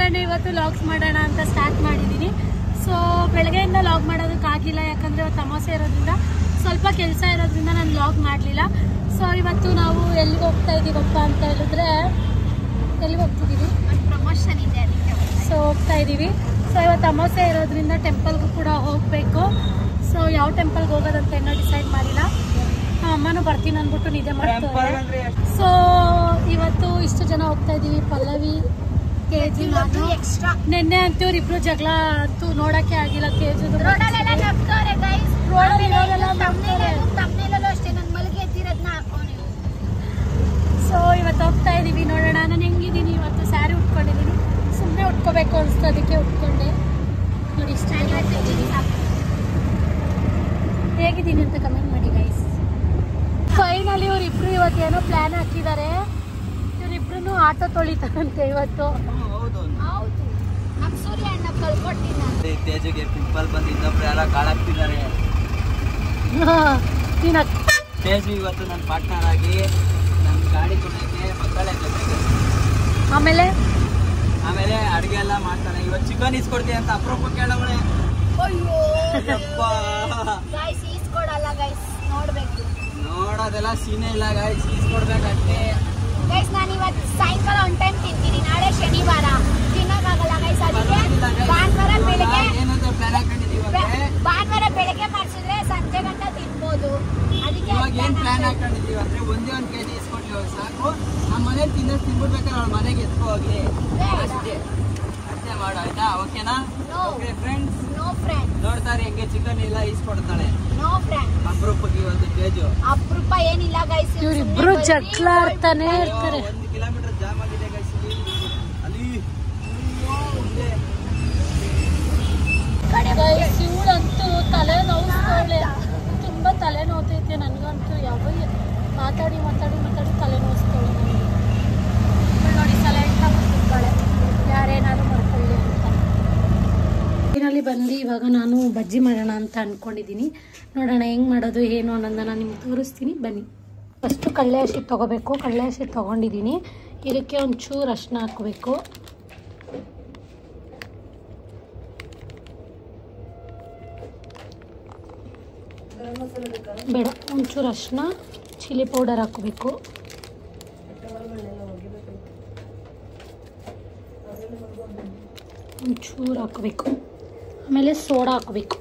ಅನ್ಕೊಂಡೆ ಇವತ್ತು ಲಾಗ್ಸ್ ಮಾಡೋಣ ಅಂತ ಸ್ಟಾರ್ಟ್ ಮಾಡಿದ್ದೀನಿ. ಸೊ ಬೆಳಗ್ಗೆಯಿಂದ ಲಾಗ್ ಮಾಡೋದಕ್ಕಾಗಿಲ್ಲ, ಯಾಕಂದರೆ ಇವತ್ತು ಅಮಾವಾಸ್ಯೆ ಇರೋದ್ರಿಂದ ಸ್ವಲ್ಪ ಕೆಲಸ ಇರೋದ್ರಿಂದ ನಾನು ಲಾಗ್ ಮಾಡಲಿಲ್ಲ. ಸೊ ಇವತ್ತು ನಾವು ಎಲ್ಲಿಗೆ ಹೋಗ್ತಾ ಇದ್ದೀವಪ್ಪ ಅಂತ ಹೇಳಿದ್ರೆ, ಎಲ್ಲಿಗೆ ಹೋಗ್ತಿದ್ದೀವಿ, ಪ್ರಮೋಷನ್ ಇದೆ ಅದಕ್ಕೆ ಸೊ ಹೋಗ್ತಾ ಇದ್ದೀವಿ. ಸೊ ಇವತ್ತು ಅಮಾವಾಸ್ಯೆ ಇರೋದ್ರಿಂದ ಟೆಂಪಲ್ಗೂ ಕೂಡ ಹೋಗಬೇಕು. ಸೊ ಯಾವ ಟೆಂಪಲ್ಗೆ ಹೋಗೋದಂತ ಇನ್ನೂ ಡಿಸೈಡ್ ಮಾಡಿಲ್ಲ. ಅಮ್ಮನೂ ಬರ್ತೀನಿ ಅಂದ್ಬಿಟ್ಟು ನಿದ್ದೆ ಮಾಡ್ತಾರೆ. ಸೊ ಇವತ್ತು ಇಷ್ಟು ಜನ ಹೋಗ್ತಾ ಇದ್ದೀವಿ. ಪಲ್ಲವಿ, ತೇಜು, ನಾನು. ಎಕ್ಸ್ಟ್ರಾ ನಿನ್ನೆ ಅಂತೂ ಇಬ್ರು ಜಗಳ ಅಂತೂ ನೋಡಕ್ಕೆ ಆಗಿಲ್ಲ. ತೇಜು ರೋಡಲ್ಲೆಲ್ಲ ನಗ್ತಾರೆ ಗೈಸ್, ತಮ್ಮನೇಲೂ ಅಷ್ಟೇ ನನ್ನ ಮಲಗಿ ಎದ್ದಿರೋದನ್ನ ಹಾಕೋ ನೀವು. ಸೊ ಇವತ್ತು ಹೋಗ್ತಾ ಇದ್ದೀವಿ, ನೋಡೋಣ. ನಾನು ಹೆಂಗಿದ್ದೀನಿ ಇವತ್ತು, ಸ್ಯಾರಿ ಉಟ್ಕೊಂಡಿದ್ದೀನಿ. ಸುಮ್ಮನೆ ಉಟ್ಕೋಬೇಕು ಅನಿಸ್ತು, ಅದಕ್ಕೆ ಉಟ್ಕೊಂಡೆ. ನೋಡಿ ಇಷ್ಟ ಹೇಗಿದ್ದೀನಿ ಅಂತ ಕಮೆಂಟ್ ಮಾಡಿ ಗೈಸ್. ಫೈನಲಿ ಇವರಿಬ್ರು ಇವತ್ತೇನೋ ಪ್ಲಾನ್ ಹಾಕಿದ್ದಾರೆ. ಇವರಿಬ್ರು ಆಟೋ ತೊಳಿತಾರಂತೆ ಇವತ್ತು. ಹೌದು, ನಮ್ಮ ಸೂರ್ಯ ಅಣ್ಣ ಕಳ್ಕೊಟ್ಟಿನ ತೇಜುಗೆ ಪಿಂಪಲ್ ಬಂದು ಇನ್ನೊಬ್ರು ಯಾರ ಕಾಳಾಗ್ತಿದ್ದಾರೆ. ತೇಜು ಇವತ್ತು ನನ್ನ ಪಾರ್ಟ್ನರ್ ಆಗಿ ನನ್ನ ಗಾಡಿ ಕೊಡೋಕ್ಕೆ ಮಕ್ಕಳೇ ಜೊತೆಗೆ, ಆಮೇಲೆ ಅಡುಗೆ ಎಲ್ಲ ಮಾಡ್ತಾನೆ. ಇವತ್ತು ಚಿಕನ್ ಇಸ್ಕೊಡ್ತೀವಿ ಅಂತ ಅಪರೂಪ ಕೇಳವಳೆ. ಅಯ್ಯೋ ಗೈಸ್ ಈಸ್ಕೊಡಲ್ಲ ಗೈಸ್, ನೋಡ್ಬೇಕು. ನೋಡೋದೆಲ್ಲ ಸೀನೆ ಇಲ್ಲ ಗೈಸ್, ಇಸ್ಕೊಡ್ಬೇಕಷ್ಟೇ ಗೈಸ್. ನಾನು ಇವತ್ತು ಸಾಯಂಕಾಲ ಒನ್ ಟೈಮ್ ತಿಂತೀನಿ, ನಾಳೆ ಶನಿವಾರ ತಿನ್ನೋಕ್ಕಾಗಲ್ಲ ಗೈಸ್. ಅದಕ್ಕೆ ಭಾನುವಾರ ಬೆಳಗ್ಗೆ ಏನಂತ ಪ್ಲಾನ್ ಹಾಕೊಂಡಿದ್ದೀವಿ. ಭಾನುವಾರ ಬೆಳಗ್ಗೆ ಮಾಡಿಸಿದ್ರೆ ಸಂಜೆ ಗಂಟ ತಿನ್ಬೋದು. ಅದಕ್ಕೆ ಇವಾಗ ಏನ್ ಪ್ಲಾನ್ ಹಾಕೊಂಡಿದ್ದೀವಿ ಅಂದ್ರೆ ಒಂದೇ ಒಂದು ಕೆಜಿ ಇಸ್ಕೊಟ್ಲಿ ಹೋಗಿ ಸಾಕು. ನಮ್ಮ ಮನೇಲಿ ತಿನ್ಬಿಡ್ಬೇಕಾದ್ರೆ ಅವಳ ಮನೆಗೆ ಎತ್ಕೊ ಹೋಗ್ಲಿ ಅಷ್ಟೇ ಮಾಡು, ಆಯ್ತಾ? ಓಕೆನಾ? Okay friends, no friend. ನೋಡ್ತಾರೆ ಹೆಂಗೆ ಚಿಕನ್ ಎಲ್ಲ ಇಸ್ಕೊಡ್ತಾಳೆ. No friend. ಅಪರೂಪಕ್ಕೆ ಇವತ್ತು ತೇಜು. ಅಪರೂಪ ಏನಿಲ್ಲ ಗೈಸ್, ಇವರಿಬ್ರು ಜಗಳಾಡ್ತಾನೆ ಇರ್ತಾರೆ. 1 ಕಿಲೋಮೀಟರ್ ಜಾಮ್ ಆಗಿದೆ ಗೈಸ್ ಅಲ್ಲಿ. ಇವಳಂತೂ ತಲೆ ನೋವಿಸ್ತಾಳೆ, ತುಂಬಾ ತಲೆ ನೋತೈತೆ ನನಗಂತೂ. ಯಾವ ಮಾತಾಡಿ ತಲೆ ನೋವಿಸ್ತಾಳೆ ನನಗೆ. ನೋಡಿ ಸೈಲೆಂಟ್ ಆಗಿ ಕೂತ್ಕೊಳ್ಳೆ, ಯಾರೇನಾದ್ರು ಮಾಡ್ಕೊಳ್ಳಿ ಅಂತ. ಇದರಲ್ಲಿ ಬಂದು ಇವಾಗ ನಾನು ಬಜ್ಜಿ ಮಾಡೋಣ ಅಂತ ಅಂದ್ಕೊಂಡಿದ್ದೀನಿ. ನೋಡೋಣ ಹೆಂಗೆ ಮಾಡೋದು ಏನು ಅನ್ನೋದನ್ನ ನಾನು ನಿಮ್ಗೆ ತೋರಿಸ್ತೀನಿ, ಬನ್ನಿ. ಫಸ್ಟು ಕಡಲೆ ಹಸಿ ತೊಗೋಬೇಕು. ಕಡಲೆ ಹಸಿ ತೊಗೊಂಡಿದ್ದೀನಿ. ಇದಕ್ಕೆ ಒಂಚೂರು ಅರಿಶಿನ ಹಾಕಬೇಕು. ಬೇಡ, ಒಂಚೂರು ಅರಿಶಿನ, ಚಿಲ್ಲಿ ಪೌಡರ್ ಹಾಕಬೇಕು. ಒಂಚೂರು ಹಾಕಬೇಕು. ಆಮೇಲೆ ಸೋಡಾ ಹಾಕಬೇಕು.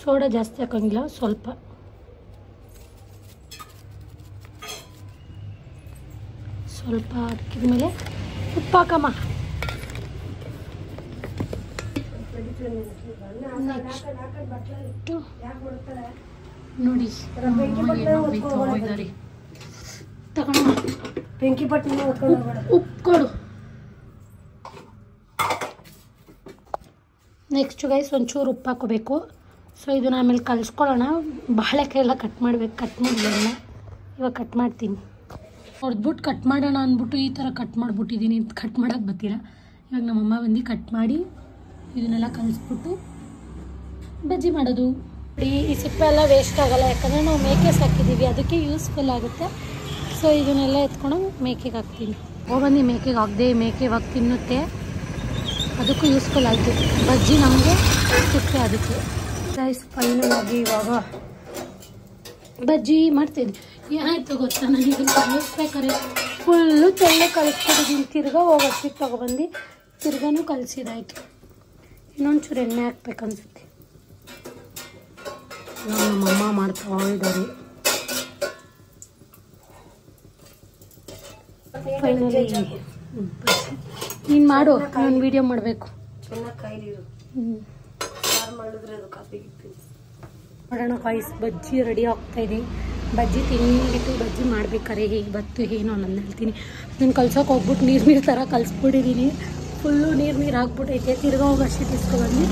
ಸೋಡಾ ಜಾಸ್ತಿ ಹಾಕೋಂಗಿಲ್ಲ, ಸ್ವಲ್ಪ. ಸ್ವಲ್ಪ ಹಾಕಿದ್ಮೇಲೆ ಉಪ್ಪು ಹಾಕಮ್ಮ. ನೋಡಿ ತಗೊಂಡು ಬೆಂಕಿ ಪಟ್ಟಿ ಉಪ್ಪು ಕೊಡು. ನೆಕ್ಸ್ಟ್ ಗೈಸ್ ಒಂಚೂರು ಉಪ್ಪು ಹಾಕೋಬೇಕು. ಸೊ ಇದನ್ನ ಆಮೇಲೆ ಕಲಿಸ್ಕೊಳ್ಳೋಣ. ಬಾಳೆಕಾಯಿ ಎಲ್ಲ ಕಟ್ ಮಾಡಿಲ್ಲ, ಇವಾಗ ಕಟ್ ಮಾಡ್ತೀನಿ. ಹೊಡೆದ್ಬಿಟ್ಟು ಕಟ್ ಮಾಡೋಣ ಅಂದ್ಬಿಟ್ಟು ಈ ಥರ ಕಟ್ ಮಾಡಿಬಿಟ್ಟಿದ್ದೀನಿ. ಕಟ್ ಮಾಡೋಕ್ಕೆ ಬರ್ತೀರ. ಇವಾಗ ನಮ್ಮಮ್ಮ ಬಂದು ಕಟ್ ಮಾಡಿ ಇದನ್ನೆಲ್ಲ ಕಲಿಸ್ಬಿಟ್ಟು ಬಜ್ಜಿ ಮಾಡೋದು. ಈ ಸಿಪ್ಪೆ ಎಲ್ಲ ವೇಸ್ಟ್ ಆಗೋಲ್ಲ, ಯಾಕಂದರೆ ನಾವು ಮೇಕೆ ಸಾಕಿದ್ದೀವಿ, ಅದಕ್ಕೆ ಯೂಸ್ಫುಲ್ ಆಗುತ್ತೆ. ಸೊ ಇದನ್ನೆಲ್ಲ ಎತ್ಕೊಂಡು ಮೇಕೆಗೆ ಹಾಕ್ತೀನಿ. ಬಂದು ಮೇಕೆಗೆ ಹಾಕ್ದೆ, ಮೇಕೆ ಇವಾಗ ತಿನ್ನುತ್ತೆ, ಅದಕ್ಕೂ ಯೂಸ್ಫುಲ್ ಆಯಿತು. ಬಜ್ಜಿ ನಮಗೆ ಸಿಪ್ಪೆ ಅದಕ್ಕೆ. ಗೈಸ್ ಫೈನಲ್ ಆಗಿ ಇವಾಗ ಬಜ್ಜಿ ಮಾಡ್ತಿದ್ದೆ. ಏನಾಯ್ತು ಗೊತ್ತಾ, ನನಗೆ ಕಲಿಸ್ಬೇಕಾರೆ ಫುಲ್ಲು ತೆಳ್ಳೆ ಕಲಿಸ್ಬಿಟ್ಟಿದ್ದೀನಿ. ತಿರ್ಗಾ ಹೋಗೋಷ್ಟಿಗೆ ತೊಗೊಬಂದು ತಿರ್ಗಾನು ಕಲಿಸಿದಾಯ್ತು. ಇನ್ನೊಂಚೂರು ಎಣ್ಣೆ ಹಾಕ್ಬೇಕನ್ಸುತ್ತೆ. ನಮ್ಮಮ್ಮ ಮಾಡ್ತಾ ಇದ್ದಾರೆ. ಫೈನಲಿ ನೀನು ಮಾಡು, ನಾನು ವಿಡಿಯೋ ಮಾಡಬೇಕು. ನೋಡೋಣ ಗೈಸ್, ಬಜ್ಜಿ ರೆಡಿ ಆಗ್ತಾ ಇದೆ. ಬಜ್ಜಿ ತಿಂದ್ಬಿಟ್ಟು ಬಜ್ಜಿ ಮಾಡ್ಬೇಕಾರೆ ಹೇಗೆ ಬತ್ತು ಏನು ನಾನು ಹೇಳ್ತೀನಿ. ಅದನ್ನು ಕಲ್ಸೋಕೆ ಹೋಗ್ಬಿಟ್ಟು ನೀರು ಥರ ಕಲಿಸ್ಬಿಟ್ಟಿದ್ದೀನಿ. ಫುಲ್ಲು ನೀರು ಹಾಕ್ಬಿಟ್ಟೈತೆ. ತಿರ್ಗಾ ಹೋಗಿ ಅಷ್ಟೇ ತಿಸ್ಕೊಬಂದು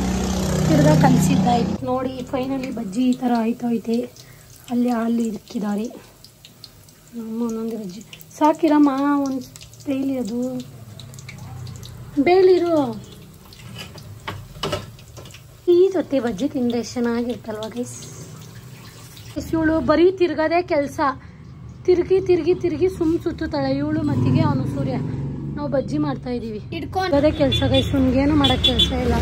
ತಿರ್ಗಾ ಕಲಿಸಿದ್ದಾಯ್ತು. ನೋಡಿ ಫೈನಲಿ ಬಜ್ಜಿ ಈ ಥರ ಆಯ್ತೈತೆ. ಅಲ್ಲಿ ಇಕ್ಕಿದ್ದಾರೆ ನಮ್ಮ ಒಂದೊಂದು ಬಜ್ಜಿ. ಸಾಕಿರಮ್ಮ, ಒಂದು ಬೇಲಿ, ಅದು ಬೇಲಿರು. ಈ ಜೊತೆ ಬಜ್ಜಿ ತಿಂದರೆ ಎಷ್ಟು ಚೆನ್ನಾಗಿರ್ತಲ್ವ ಗೈಸ್. ಇವಳು ಬರೀ ತಿರ್ಗದೇ ಕೆಲಸ. ತಿರುಗಿ ಸುಮ್ಮ ಸುತ್ತಾಳೆ ಇವಳು ಮತ್ತಿಗೆ ಅವನು ಸೂರ್ಯ. ನಾವು ಬಜ್ಜಿ ಮಾಡ್ತಾ ಇದೀವಿ. ಇಟ್ಕೊಂಡು ಅದೇ ಕೆಲಸ ಗೈಸ್, ಏನು ಮಾಡಕ್ ಕೆಲಸ ಇಲ್ಲ.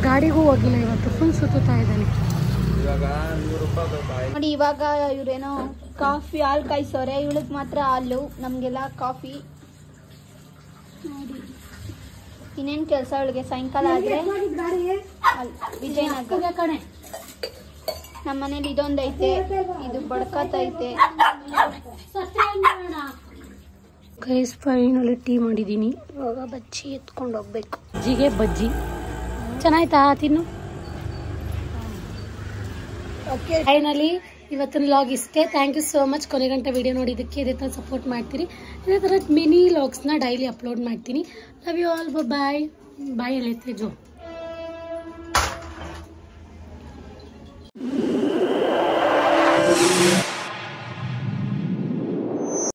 ಗಾಡಿಗೂ ಹೋಗಿಲ್ಲ ಇವತ್ತು, ಫುಲ್ ಸುತ್ತಾ ಇದ್ದಾನೆ. ನೋಡಿ ಇವಾಗ ಇವ್ರೇನೋ ಕಾಫಿ ಹಾಲು ಕಾಯಿಸೋರೆ, ಇವಳಿಗೆ ಮಾತ್ರ ಹಾಲು, ನಮ್ಗೆಲ್ಲ ಕಾಫಿ. ನೋಡಿ ಇನ್ನೇನ್ ಕೆಲಸ ಇವಳಿಗೆ ಸಾಯಂಕಾಲ ಆದ್ರೆ ವಿಜಯನಗರ ಕಣೆ. ನಮ್ಮ ಮನೇಲಿ ಇದೊಂದೈತೆ, ಇದು ಬಡ್ಕತ್ತೈತೆ. ಗೈಸ್ ಫೈನಲಿ ಟೀ ಮಾಡಿದ್ದೀನಿ, ಇವಾಗ ಬಜ್ಜಿ ಎತ್ಕೊಂಡು ಹೋಗ್ಬೇಕು. ಬಜ್ಜಿಗೆ ಬಜ್ಜಿ ಚೆನ್ನಾಯ್ತಾ ತಿನ್ನು. ಫೈನಲಿ ಇವತ್ತಿನ ಲಾಗ್ ಇಷ್ಟೇ. Thank you so much. ಕೊನೆ ಗಂಟೆ ವಿಡಿಯೋ ನೋಡಿದ್ದಕ್ಕೆ ಇದೇ ಥರ ಸಪೋರ್ಟ್ ಮಾಡ್ತೀರಿ. ಇದೇ ಥರ ಮಿನಿ ಲಾಗ್ಸ್ನ ಡೈಲಿ ಅಪ್ಲೋಡ್ ಮಾಡ್ತೀನಿ. Love you all. Bye bye. ಎಲ್ಲೈತೆ ಜೋ.